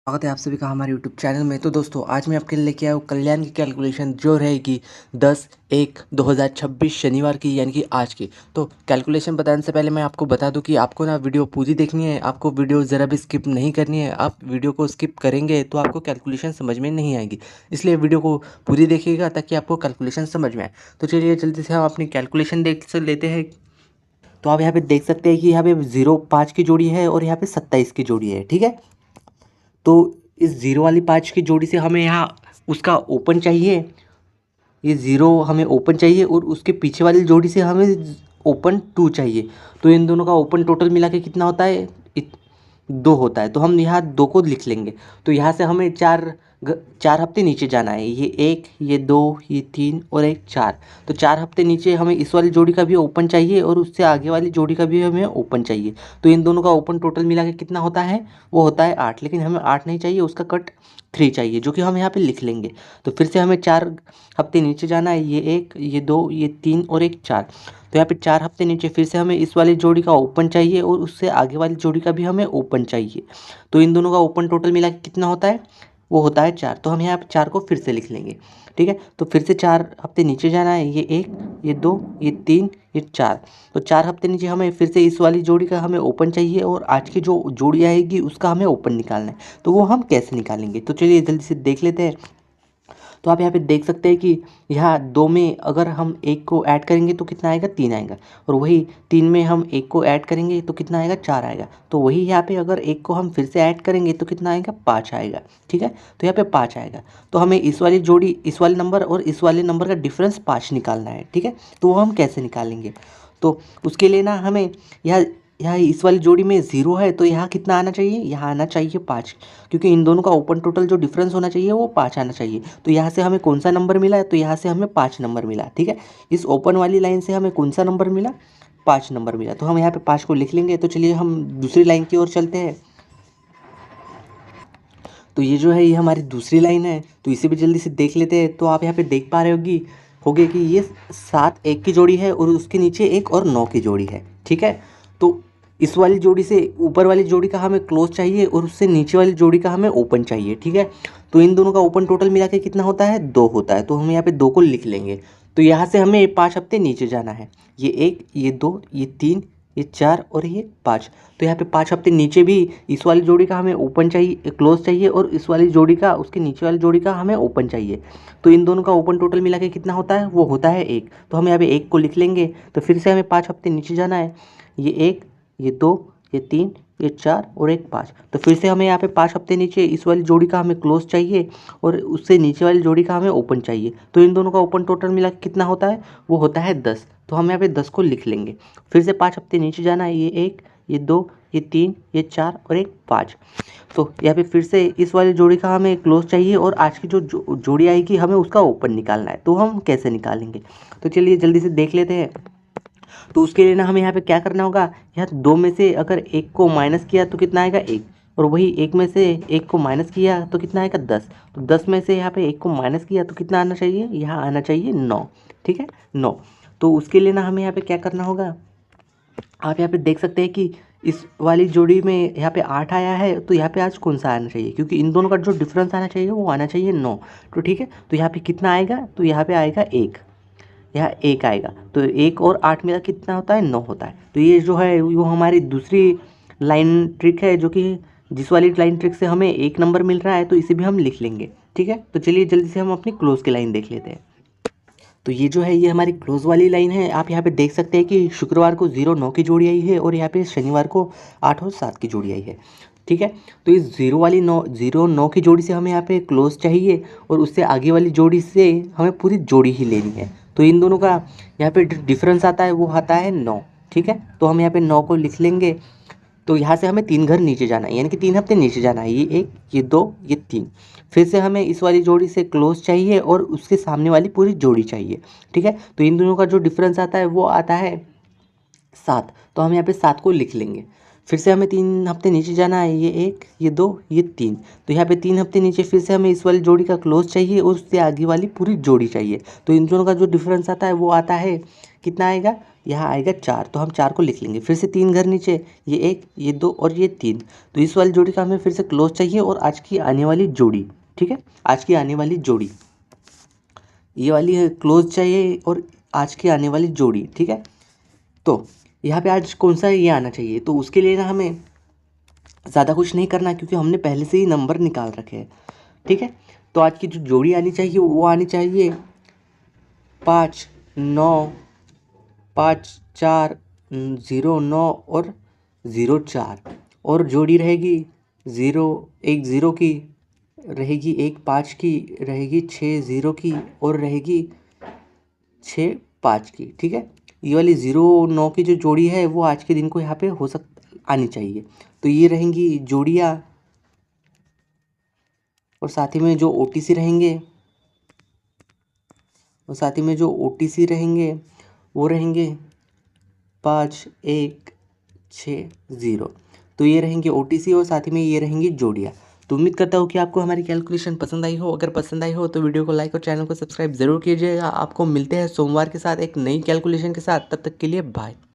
स्वागत है आप सभी का हमारे यूट्यूब चैनल में। तो दोस्तों आज मैं आपके लिए लेके आया हूँ कल्याण की कैलकुलेशन जो रहेगी 10/1/2026 शनिवार की, यानी कि आज की। तो कैलकुलेशन बताने से पहले मैं आपको बता दूं कि आपको ना वीडियो पूरी देखनी है, आपको वीडियो ज़रा भी स्किप नहीं करनी है। आप वीडियो को स्किप करेंगे तो आपको कैलकुलेशन समझ में नहीं आएगी, इसलिए वीडियो को पूरी देखिएगा ताकि आपको कैलकुलेशन समझ में आए। तो चलिए जल्दी से हम अपनी कैलकुलेशन देख से लेते हैं। तो आप यहाँ पे देख सकते हैं कि यहाँ पे 0 5 की जोड़ी है और यहाँ पे 27 की जोड़ी है, ठीक है। तो इस ज़ीरो वाली 5 की जोड़ी से हमें यहाँ उसका ओपन चाहिए, ये ज़ीरो हमें ओपन चाहिए, और उसके पीछे वाली जोड़ी से हमें ओपन 2 चाहिए। तो इन दोनों का ओपन टोटल मिला के कितना होता है? 2 होता है। तो हम यहाँ 2 को लिख लेंगे। तो यहाँ से हमें 4 हफ्ते नीचे जाना है। ये 1, ये 2, ये 3 और एक 4। तो 4 हफ्ते नीचे हमें इस वाली जोड़ी का भी ओपन चाहिए और उससे आगे वाली जोड़ी का भी हमें ओपन चाहिए। तो इन दोनों का ओपन टोटल मिला के कितना होता है? वो होता है 8। लेकिन हमें 8 नहीं चाहिए, उसका कट 3 चाहिए, जो कि हम यहाँ पे लिख लेंगे। तो फिर से हमें 4 हफ्ते नीचे जाना है। ये 1, ये 2, ये 3 और एक 4। तो यहाँ पे 4 हफ्ते नीचे फिर से हमें इस वाली जोड़ी का ओपन चाहिए और उससे आगे वाली जोड़ी का भी हमें ओपन चाहिए। तो इन दोनों का ओपन टोटल मिला के कितना होता है? वो होता है 4। तो हम यहाँ पे 4 को फिर से लिख लेंगे, ठीक है। तो फिर से 4 हफ्ते नीचे जाना है। ये 1, ये 2, ये 3, ये 4। तो 4 हफ्ते नीचे हमें फिर से इस वाली जोड़ी का हमें ओपन चाहिए और आज की जो जोड़ी आएगी उसका हमें ओपन निकालना है। तो वो हम कैसे निकालेंगे? तो चलिए जल्दी से देख लेते हैं। तो आप यहाँ पे देख सकते हैं कि यहाँ 2 में अगर हम 1 को ऐड करेंगे तो कितना आएगा? 3 आएगा। और वही 3 में हम 1 को ऐड करेंगे तो कितना आएगा? 4 आएगा। तो वही यहाँ पे अगर 1 को हम फिर से ऐड करेंगे तो कितना आएगा? 5 आएगा, ठीक है। तो यहाँ पे 5 आएगा। तो हमें इस वाली जोड़ी, इस वाले नंबर और इस वाले नंबर का डिफरेंस 5 निकालना है, ठीक है। तो वो हम कैसे निकालेंगे? तो उसके लिए ना हमें यहाँ यहाँ इस वाली जोड़ी में 0 है, तो यहाँ कितना आना चाहिए? यहाँ आना चाहिए 5, क्योंकि इन दोनों का ओपन टोटल जो डिफरेंस होना चाहिए वो 5 आना चाहिए। तो यहाँ से हमें कौन सा नंबर मिला है? तो यहाँ से हमें 5 नंबर मिला, ठीक है। इस ओपन वाली लाइन से हमें कौन सा नंबर मिला? 5 नंबर मिला। तो हम यहाँ पे 5 को लिख लेंगे। तो चलिए हम दूसरी लाइन की ओर चलते हैं। तो ये जो है ये हमारी दूसरी लाइन है, तो इसे भी जल्दी से देख लेते हैं। तो आप यहाँ पे देख पा रहे होगे कि ये 7 1 की जोड़ी है और उसके नीचे 1 और 9 की जोड़ी है, ठीक है। तो इस वाली जोड़ी से ऊपर वाली जोड़ी का हमें क्लोज चाहिए और उससे नीचे वाली जोड़ी का हमें ओपन चाहिए, ठीक है। तो इन दोनों का ओपन टोटल मिला के कितना होता है? 2 होता है। तो हम यहाँ पे 2 को लिख लेंगे। तो यहाँ से हमें 5 हफ्ते नीचे जाना है। ये 1, ये 2, ये 3, ये 4 और ये 5। तो यहाँ पे 5 हफ्ते नीचे भी इस वाली जोड़ी का हमें ओपन चाहिए, क्लोज चाहिए, और इस वाली जोड़ी का, उसके नीचे वाली जोड़ी का हमें ओपन चाहिए। तो इन दोनों का ओपन टोटल मिला के कितना होता है? वो होता है 1। तो हम यहाँ पे 1 को लिख लेंगे। तो फिर से हमें 5 हफ्ते नीचे जाना है। ये 1, ये 2, ये 3, ये 4 और एक 5। तो फिर से हमें यहाँ पे 5 हफ्ते नीचे इस वाली जोड़ी का हमें क्लोज चाहिए और उससे नीचे वाली जोड़ी का हमें ओपन चाहिए। तो इन दोनों का ओपन टोटल मिला के कितना होता है? वो होता है 10। तो हम यहाँ पे 10 को लिख लेंगे। फिर से 5 हफ्ते नीचे जाना है। ये 1, ये 2, ये 3, ये 4 और एक 5। तो यहाँ पे फिर से इस वाली जोड़ी का हमें क्लोज चाहिए और आज की जो जोड़ी आएगी हमें उसका ओपन निकालना है। तो हम कैसे निकालेंगे? तो चलिए जल्दी से देख लेते हैं। तो उसके लिए ना हमें यहाँ पे क्या करना होगा? यहाँ 2 में से अगर 1 को माइनस किया तो कितना आएगा? 1। और वही 1 में से 1 को माइनस किया तो कितना आएगा? 10। तो 10 में से यहाँ पे 1 को माइनस किया तो कितना आना चाहिए? यहाँ आना चाहिए 9, ठीक है, 9। तो उसके लिए ना हमें यहाँ पे क्या करना होगा? आप यहाँ पे देख सकते हैं कि इस वाली जोड़ी में यहाँ पे 8 आया है, तो यहाँ पे आज कौन सा आना चाहिए? क्योंकि इन दोनों का जो डिफरेंस आना चाहिए वो आना चाहिए 9। तो ठीक है, तो यहाँ पे कितना आएगा? तो यहाँ पे आएगा 1, यहाँ 1 आएगा। तो 1 और 8 मेरा कितना होता है? 9 होता है। तो ये जो है वो हमारी दूसरी लाइन ट्रिक है, जो कि जिस वाली लाइन ट्रिक से हमें 1 नंबर मिल रहा है, तो इसे भी हम लिख लेंगे, ठीक है। तो चलिए जल्दी से हम अपनी क्लोज की लाइन देख लेते हैं। तो ये जो है ये हमारी क्लोज वाली लाइन है। आप यहाँ पे देख सकते हैं कि शुक्रवार को 0 9 की जोड़ी आई है और यहाँ पे शनिवार को 8 और 7 की जोड़ी आई है, ठीक है। तो इस 0 9 की जोड़ी से हमें यहाँ पे क्लोज चाहिए और उससे आगे वाली जोड़ी से हमें पूरी जोड़ी ही लेनी है। तो इन दोनों का यहाँ पे डिफरेंस आता है, वो आता है 9, ठीक है। तो हम यहाँ पे 9 को लिख लेंगे। तो यहाँ से हमें 3 घर नीचे जाना है, यानी कि 3 हफ्ते नीचे जाना है। ये 1, ये 2, ये 3। फिर से हमें इस वाली जोड़ी से क्लोज चाहिए और उसके सामने वाली पूरी जोड़ी चाहिए, ठीक है। तो इन दोनों का जो डिफरेंस आता है वो आता है 7। तो हम यहाँ पे 7 को लिख लेंगे। फिर से हमें 3 हफ्ते नीचे जाना है। ये 1, ये 2, ये 3। तो यहाँ पे 3 हफ्ते नीचे फिर से हमें इस वाली जोड़ी का क्लोज चाहिए और उससे आगे वाली पूरी जोड़ी चाहिए। तो इन दोनों का जो डिफरेंस आता है वो आता है, कितना आएगा? यहाँ आएगा 4, तो हम 4 को लिख लेंगे। फिर से 3 घर नीचे, ये 1, ये 2 और ये 3। तो इस वाली जोड़ी का हमें फिर से क्लोज चाहिए और आज की आने वाली जोड़ी, ठीक है, आज की आने वाली जोड़ी ये वाली है, क्लोज चाहिए और आज की आने वाली जोड़ी, ठीक है। तो यहाँ पे आज कौन सा ये आना चाहिए, तो उसके लिए ना हमें ज़्यादा कुछ नहीं करना क्योंकि हमने पहले से ही नंबर निकाल रखे हैं, ठीक है। तो आज की जो जोड़ी आनी चाहिए वो आनी चाहिए 5 9 5 4 0 9 और 0 4। और जोड़ी रहेगी 0 1 0 की, रहेगी 1 5 की, रहेगी 6 0 की और रहेगी 6 5 की, ठीक है। ये वाली 0 9 की जो जोड़ी है वो आज के दिन को यहाँ पे आनी चाहिए। तो ये रहेंगी जोड़ियाँ और साथ ही में जो ओटीसी रहेंगे, और साथ ही में जो ओटीसी रहेंगे वो रहेंगे 5 1 6 0। तो ये रहेंगे ओटीसी और साथ ही में ये रहेंगी जोड़ियाँ। तो उम्मीद करता हूँ कि आपको हमारी कैलकुलेशन पसंद आई हो। अगर पसंद आई हो तो वीडियो को लाइक और चैनल को सब्सक्राइब ज़रूर कीजिएगा। आपको मिलते हैं सोमवार के साथ एक नई कैलकुलेशन के साथ। तब तक के लिए बाय।